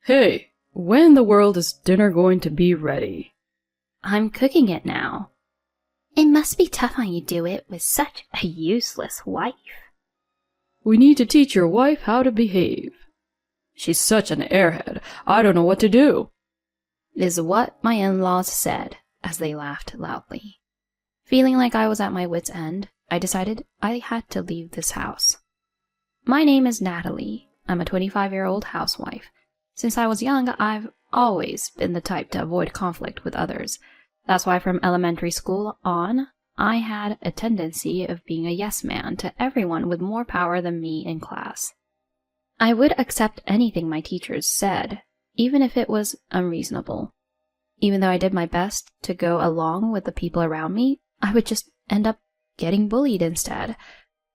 Hey, when in the world is dinner going to be ready? I'm cooking it now. It must be tough on you to do it with such a useless wife. We need to teach your wife how to behave. She's such an airhead, I don't know what to do. Is what my in-laws said as they laughed loudly. Feeling like I was at my wit's end, I decided I had to leave this house. My name is Natalie. I'm a 25-year-old housewife. Since I was young, I've always been the type to avoid conflict with others. That's why from elementary school on, I had a tendency of being a yes man to everyone with more power than me in class. I would accept anything my teachers said, even if it was unreasonable. Even though I did my best to go along with the people around me, I would just end up getting bullied instead.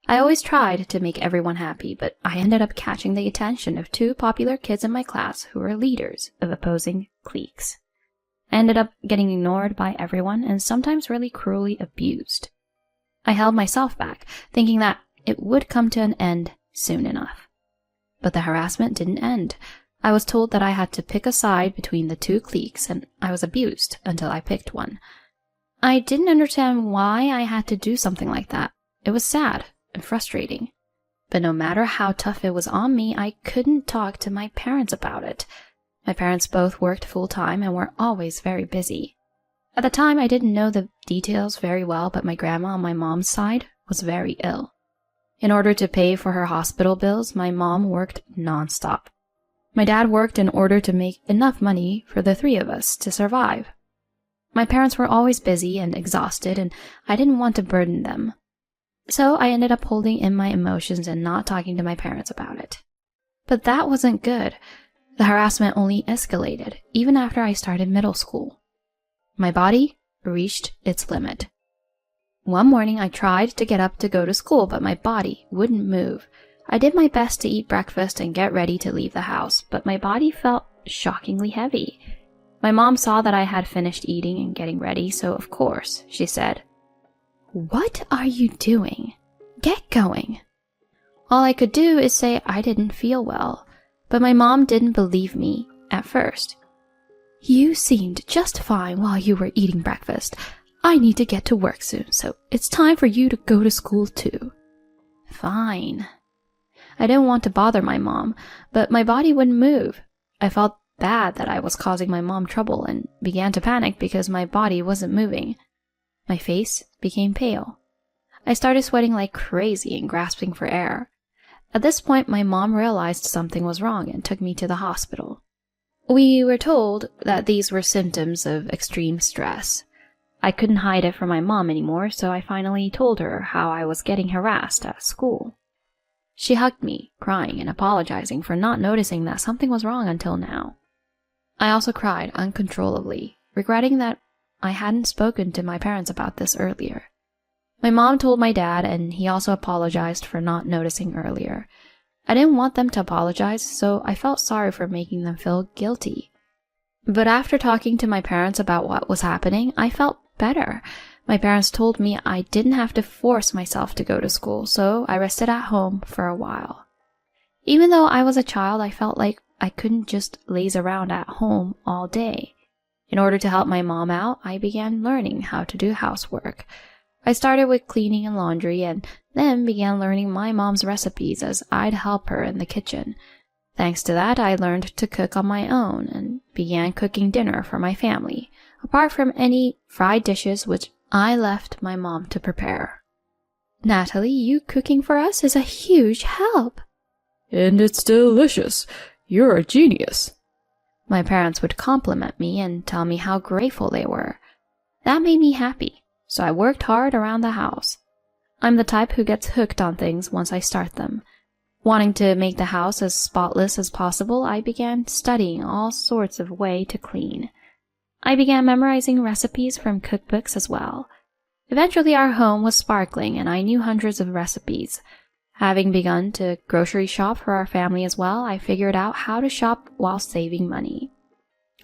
I always tried to make everyone happy, but I ended up catching the attention of two popular kids in my class who were leaders of opposing cliques. I ended up getting ignored by everyone and sometimes really cruelly abused. I held myself back, thinking that it would come to an end soon enough. But the harassment didn't end. I was told that I had to pick a side between the two cliques, and I was abused until I picked one. I didn't understand why I had to do something like that. It was sad and frustrating. But no matter how tough it was on me, I couldn't talk to my parents about it. My parents both worked full-time and were always very busy. At the time, I didn't know the details very well, but my grandma on my mom's side was very ill. In order to pay for her hospital bills, my mom worked non-stop. My dad worked in order to make enough money for the three of us to survive. My parents were always busy and exhausted, and I didn't want to burden them. So I ended up holding in my emotions and not talking to my parents about it. But that wasn't good. The harassment only escalated, even after I started middle school. My body reached its limit. One morning I tried to get up to go to school, but my body wouldn't move. I did my best to eat breakfast and get ready to leave the house, but my body felt shockingly heavy. My mom saw that I had finished eating and getting ready, so of course, she said, "What are you doing? Get going." All I could do is say I didn't feel well, but my mom didn't believe me at first. "You seemed just fine while you were eating breakfast. I need to get to work soon, so it's time for you to go to school too." Fine. I didn't want to bother my mom, but my body wouldn't move. I felt bad that I was causing my mom trouble and began to panic because my body wasn't moving. My face became pale. I started sweating like crazy and grasping for air. At this point, my mom realized something was wrong and took me to the hospital. We were told that these were symptoms of extreme stress. I couldn't hide it from my mom anymore, so I finally told her how I was getting harassed at school. She hugged me, crying and apologizing for not noticing that something was wrong until now. I also cried uncontrollably, regretting that I hadn't spoken to my parents about this earlier. My mom told my dad, and he also apologized for not noticing earlier. I didn't want them to apologize, so I felt sorry for making them feel guilty. But after talking to my parents about what was happening, I felt better. My parents told me I didn't have to force myself to go to school, so I rested at home for a while. Even though I was a child, I felt like I couldn't just laze around at home all day. In order to help my mom out, I began learning how to do housework. I started with cleaning and laundry and then began learning my mom's recipes as I'd help her in the kitchen. Thanks to that, I learned to cook on my own and began cooking dinner for my family, apart from any fried dishes which I left my mom to prepare. "Natalie, you cooking for us is a huge help." "And it's delicious. You're a genius." My parents would compliment me and tell me how grateful they were. That made me happy, so I worked hard around the house. I'm the type who gets hooked on things once I start them. Wanting to make the house as spotless as possible, I began studying all sorts of ways to clean. I began memorizing recipes from cookbooks as well. Eventually our home was sparkling and I knew hundreds of recipes. Having begun to grocery shop for our family as well, I figured out how to shop while saving money.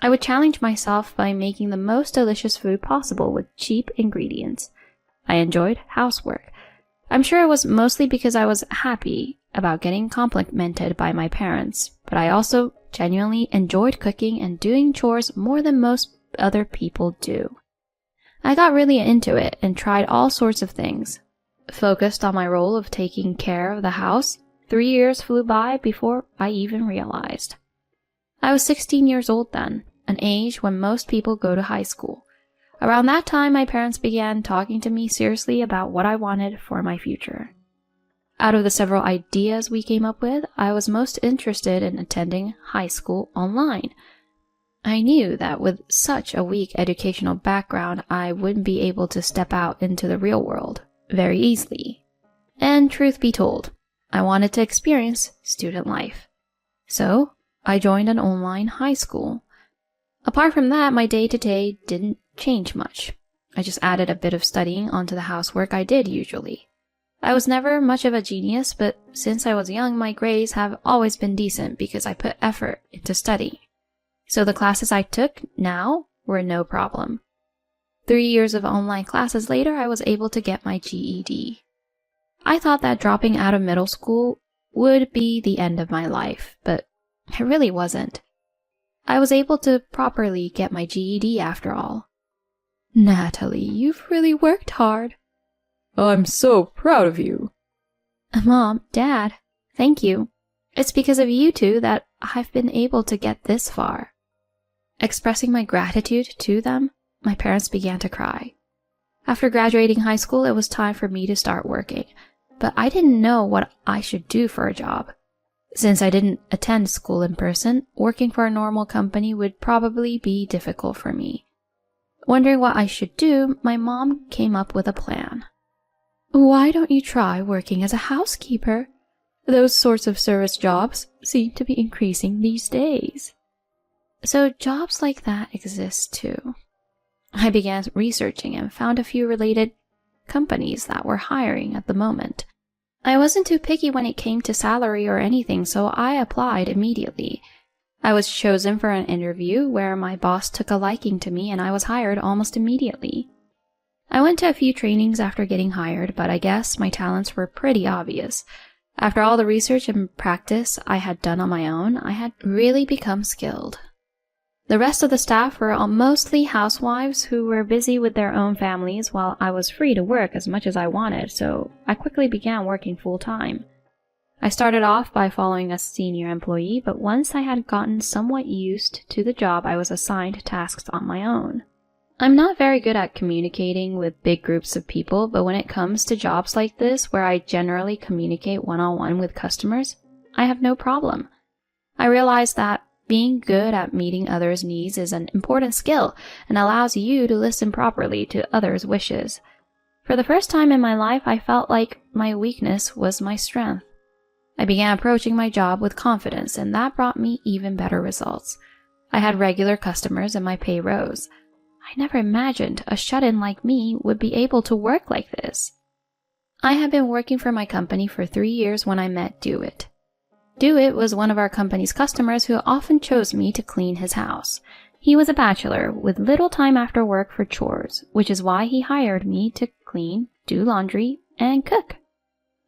I would challenge myself by making the most delicious food possible with cheap ingredients. I enjoyed housework. I'm sure it was mostly because I was happy about getting complimented by my parents, but I also genuinely enjoyed cooking and doing chores more than most other people do. I got really into it and tried all sorts of things. Focused on my role of taking care of the house, 3 years flew by before I even realized. I was 16 years old then, an age when most people go to high school. Around that time, my parents began talking to me seriously about what I wanted for my future. Out of the several ideas we came up with, I was most interested in attending high school online. I knew that with such a weak educational background, I wouldn't be able to step out into the real world very easily. And truth be told, I wanted to experience student life. So, I joined an online high school. Apart from that, my day-to-day didn't change much. I just added a bit of studying onto the housework I did usually. I was never much of a genius, but since I was young, my grades have always been decent because I put effort into studying. So the classes I took now were no problem. 3 years of online classes later, I was able to get my GED. I thought that dropping out of middle school would be the end of my life, but it really wasn't. I was able to properly get my GED after all. Natalie, you've really worked hard. I'm so proud of you. Mom, Dad, thank you. It's because of you two that I've been able to get this far. Expressing my gratitude to them, my parents began to cry. After graduating high school, it was time for me to start working, but I didn't know what I should do for a job. Since I didn't attend school in person, working for a normal company would probably be difficult for me. Wondering what I should do, my mom came up with a plan. Why don't you try working as a housekeeper? Those sorts of service jobs seem to be increasing these days. So jobs like that exist too. I began researching and found a few related companies that were hiring at the moment. I wasn't too picky when it came to salary or anything, so I applied immediately. I was chosen for an interview where my boss took a liking to me and I was hired almost immediately. I went to a few trainings after getting hired, but I guess my talents were pretty obvious. After all the research and practice I had done on my own, I had really become skilled. The rest of the staff were mostly housewives who were busy with their own families while I was free to work as much as I wanted, so I quickly began working full-time. I started off by following a senior employee, but once I had gotten somewhat used to the job, I was assigned tasks on my own. I'm not very good at communicating with big groups of people, but when it comes to jobs like this, where I generally communicate one-on-one with customers, I have no problem. I realized that being good at meeting others' needs is an important skill and allows you to listen properly to others' wishes. For the first time in my life, I felt like my weakness was my strength. I began approaching my job with confidence, and that brought me even better results. I had regular customers and my pay rose. I never imagined a shut-in like me would be able to work like this. I had been working for my company for 3 years when I met Dewitt. Dewitt was one of our company's customers who often chose me to clean his house. He was a bachelor with little time after work for chores, which is why he hired me to clean, do laundry, and cook.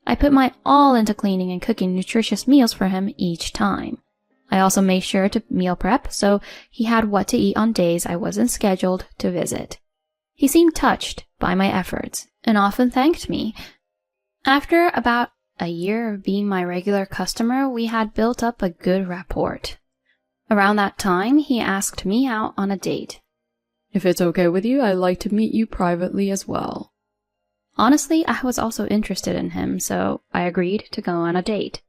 I put my all into cleaning and cooking nutritious meals for him each time. I also made sure to meal prep so he had what to eat on days I wasn't scheduled to visit. He seemed touched by my efforts and often thanked me. After about a year of being my regular customer, we had built up a good rapport. Around that time, he asked me out on a date. If it's okay with you, I'd like to meet you privately as well. Honestly, I was also interested in him, so I agreed to go on a date.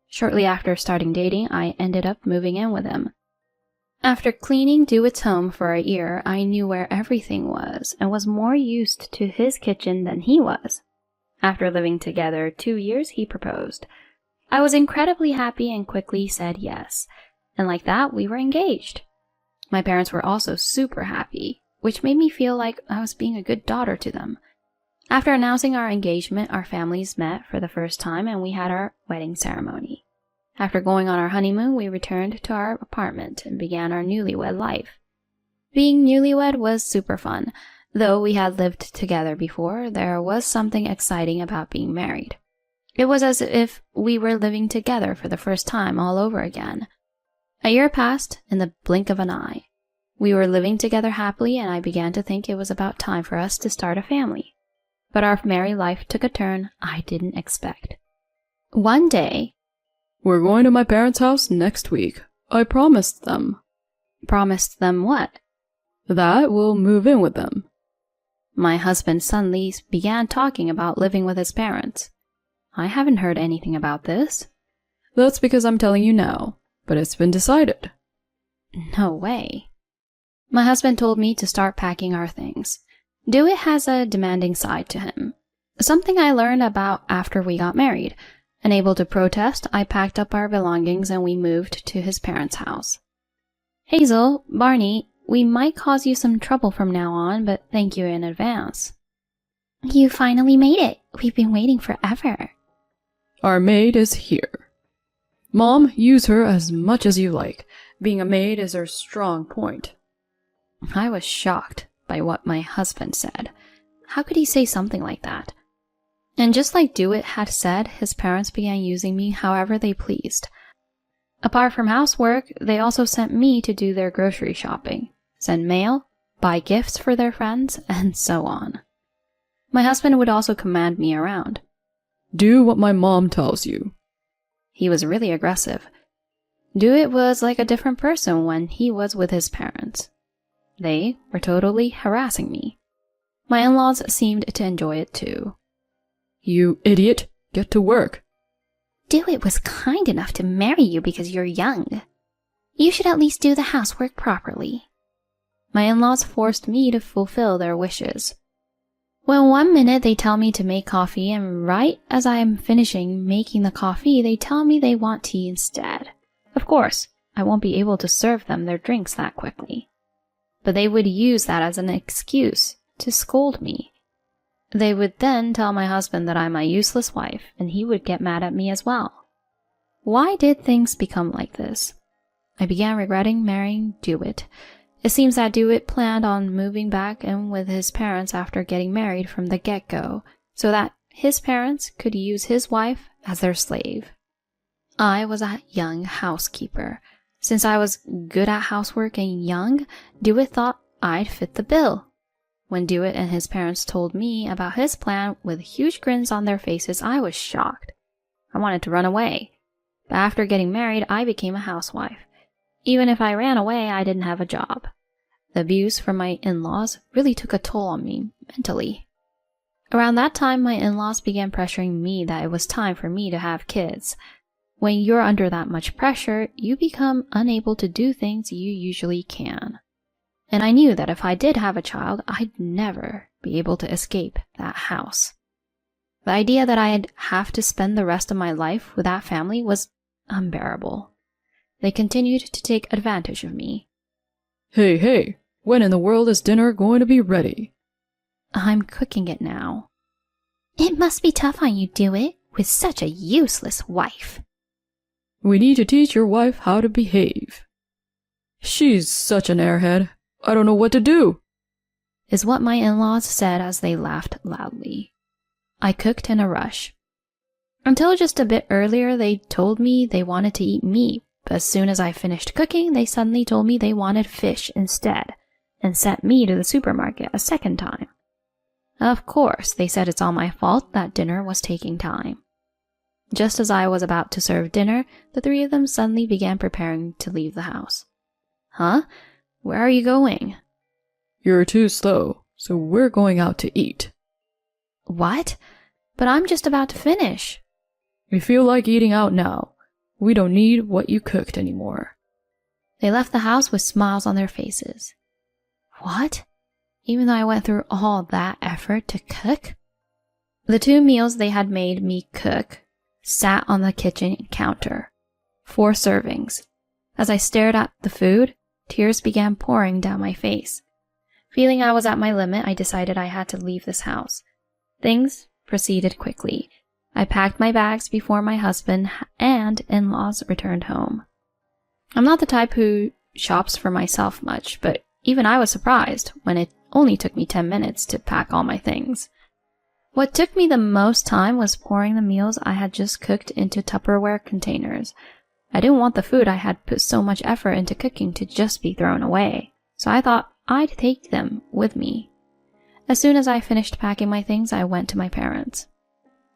Shortly after starting dating, I ended up moving in with him. After cleaning Dewitt's home for a year, I knew where everything was and was more used to his kitchen than he was. After living together 2 years, he proposed. I was incredibly happy and quickly said yes, and like that, we were engaged. My parents were also super happy, which made me feel like I was being a good daughter to them. After announcing our engagement, our families met for the first time and we had our wedding ceremony. After going on our honeymoon, we returned to our apartment and began our newlywed life. Being newlywed was super fun. Though we had lived together before, there was something exciting about being married. It was as if we were living together for the first time all over again. A year passed in the blink of an eye. We were living together happily, and I began to think it was about time for us to start a family. But our married life took a turn I didn't expect. One day, "We're going to my parents' house next week. I promised them." Promised them what? "That we'll move in with them." My husband suddenly began talking about living with his parents. I haven't heard anything about this. "That's because I'm telling you now, but it's been decided." No way. My husband told me to start packing our things. Dewitt has a demanding side to him. Something I learned about after we got married. Unable to protest, I packed up our belongings and we moved to his parents' house. Hazel, Barney, we might cause you some trouble from now on, but thank you in advance. You finally made it. We've been waiting forever. "Our maid is here. Mom, use her as much as you like. Being a maid is her strong point." I was shocked by what my husband said. How could he say something like that? And just like Dewitt had said, his parents began using me however they pleased. Apart from housework, they also sent me to do their grocery shopping, send mail, buy gifts for their friends, and so on. My husband would also command me around. "Do what my mom tells you." He was really aggressive. Dewitt was like a different person when he was with his parents. They were totally harassing me. My in-laws seemed to enjoy it too. "You idiot! Get to work." Dewitt was kind enough to marry you because you're young. You should at least do the housework properly. My in-laws forced me to fulfill their wishes. Well, one minute they tell me to make coffee, and right as I am finishing making the coffee, they tell me they want tea instead. Of course, I won't be able to serve them their drinks that quickly. But they would use that as an excuse to scold me. They would then tell my husband that I'm a useless wife, and he would get mad at me as well. Why did things become like this? I began regretting marrying Dewitt. It seems that Dewitt planned on moving back in with his parents after getting married from the get-go, so that his parents could use his wife as their slave. I was a young housekeeper. Since I was good at housework and young, Dewitt thought I'd fit the bill. When Dewitt and his parents told me about his plan with huge grins on their faces, I was shocked. I wanted to run away. But after getting married, I became a housewife. Even if I ran away, I didn't have a job. The abuse from my in-laws really took a toll on me mentally. Around that time, my in-laws began pressuring me that it was time for me to have kids. When you're under that much pressure, you become unable to do things you usually can. And I knew that if I did have a child, I'd never be able to escape that house. The idea that I'd have to spend the rest of my life with that family was unbearable. They continued to take advantage of me. Hey, when in the world is dinner going to be ready?" I'm cooking it now. It must be tough on you, Dewitt, with such a useless wife. "We need to teach your wife how to behave." "She's such an airhead. I don't know what to do," is what my in-laws said as they laughed loudly. I cooked in a rush. Until just a bit earlier, they told me they wanted to eat meat, but as soon as I finished cooking, they suddenly told me they wanted fish instead, and sent me to the supermarket a second time. Of course, they said it's all my fault that dinner was taking time. Just as I was about to serve dinner, the three of them suddenly began preparing to leave the house. Huh? Where are you going? "You're too slow, so we're going out to eat." What? But I'm just about to finish. "We feel like eating out now. We don't need what you cooked anymore." They left the house with smiles on their faces. What? Even though I went through all that effort to cook? The 2 meals they had made me cook sat on the kitchen counter. 4 servings. As I stared at the food, tears began pouring down my face. Feeling I was at my limit, I decided I had to leave this house. Things proceeded quickly. I packed my bags before my husband and in-laws returned home. I'm not the type who shops for myself much, but even I was surprised when it only took me 10 minutes to pack all my things. What took me the most time was pouring the meals I had just cooked into Tupperware containers. I didn't want the food I had put so much effort into cooking to just be thrown away, so I thought I'd take them with me. As soon as I finished packing my things, I went to my parents.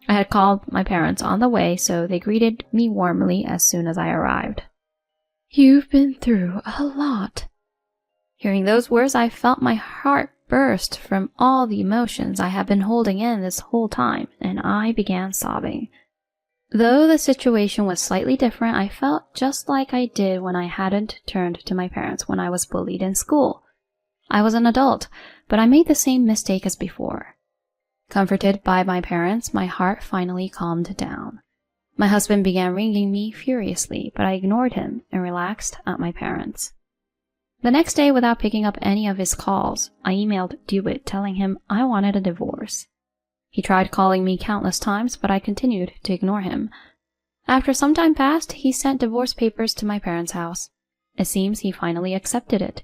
I had called my parents on the way, so they greeted me warmly as soon as I arrived. You've been through a lot. Hearing those words, I felt my heart burst from all the emotions I had been holding in this whole time, and I began sobbing. Though the situation was slightly different, I felt just like I did when I hadn't turned to my parents when I was bullied in school. I was an adult, but I made the same mistake as before. Comforted by my parents, my heart finally calmed down. My husband began ringing me furiously, but I ignored him and relaxed at my parents. The next day, without picking up any of his calls, I emailed Dewitt telling him I wanted a divorce. He tried calling me countless times, but I continued to ignore him. After some time passed, he sent divorce papers to my parents' house. It seems he finally accepted it.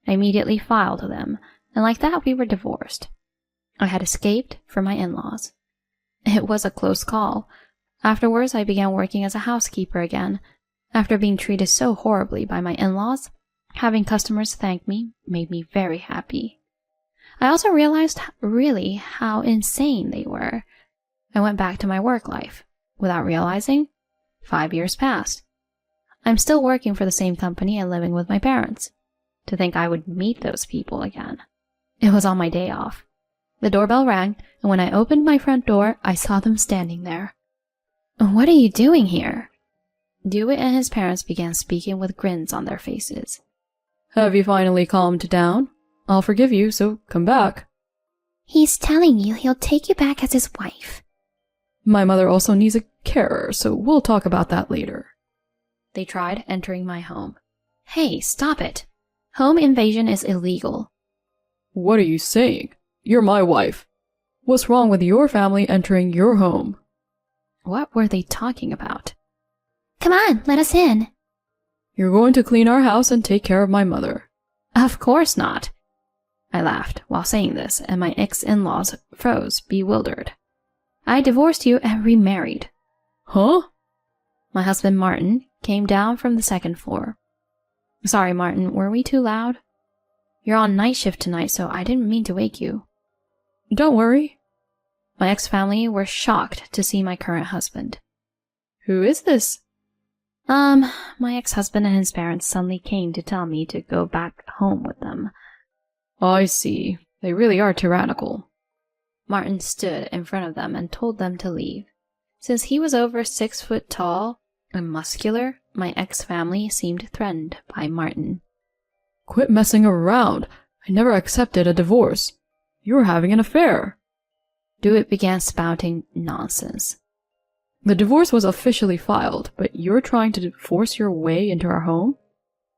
I immediately filed them, and like that we were divorced. I had escaped from my in-laws. It was a close call. Afterwards, I began working as a housekeeper again. After being treated so horribly by my in-laws, having customers thank me made me very happy. I also realized really how insane they were. I went back to my work life. Without realizing, 5 years passed. I'm still working for the same company and living with my parents. To think I would meet those people again. It was on my day off. The doorbell rang, and when I opened my front door, I saw them standing there. "What are you doing here?" Dewitt and his parents began speaking with grins on their faces. Have you finally calmed down? I'll forgive you, so come back. He's telling you he'll take you back as his wife. My mother also needs a carer, so we'll talk about that later. They tried entering my home. Hey, stop it! Home invasion is illegal. What are you saying? You're my wife. What's wrong with your family entering your home? What were they talking about? Come on, let us in. You're going to clean our house and take care of my mother. Of course not. I laughed while saying this, and my ex-in-laws froze, bewildered. I divorced you and remarried. Huh? My husband, Martin, came down from the second floor. Sorry, Martin, were we too loud? You're on night shift tonight, so I didn't mean to wake you. Don't worry. My ex-family were shocked to see my current husband. Who is this? My ex-husband and his parents suddenly came to tell me to go back home with them. I see. They really are tyrannical. Martin stood in front of them and told them to leave. Since he was over 6 foot tall and muscular, my ex-family seemed threatened by Martin. Quit messing around. I never accepted a divorce. You're having an affair. Dewitt began spouting nonsense. The divorce was officially filed, but you're trying to force your way into our home?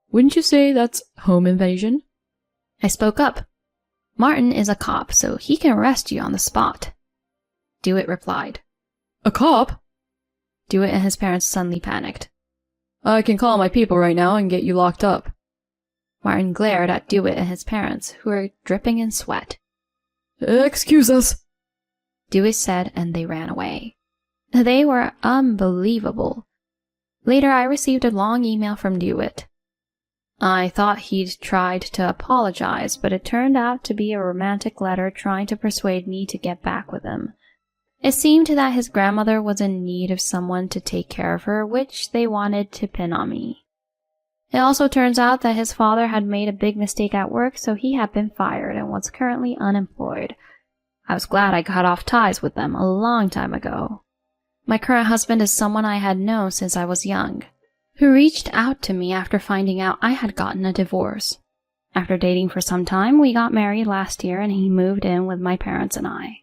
Wouldn't you say that's home invasion? I spoke up. Martin is a cop, so he can arrest you on the spot. Dewitt replied. A cop? Dewitt and his parents suddenly panicked. I can call my people right now and get you locked up. Martin glared at Dewitt and his parents, who were dripping in sweat. Excuse us, Dewitt said, and they ran away. They were unbelievable. Later, I received a long email from Dewitt. I thought he'd tried to apologize, but it turned out to be a romantic letter trying to persuade me to get back with him. It seemed that his grandmother was in need of someone to take care of her, which they wanted to pin on me. It also turns out that his father had made a big mistake at work, so he had been fired and was currently unemployed. I was glad I cut off ties with them a long time ago. My current husband is someone I had known since I was young, who reached out to me after finding out I had gotten a divorce. After dating for some time, we got married last year and he moved in with my parents and I.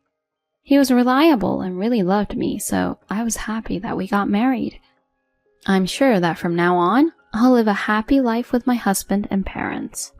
He was reliable and really loved me, so I was happy that we got married. I'm sure that from now on, I'll live a happy life with my husband and parents.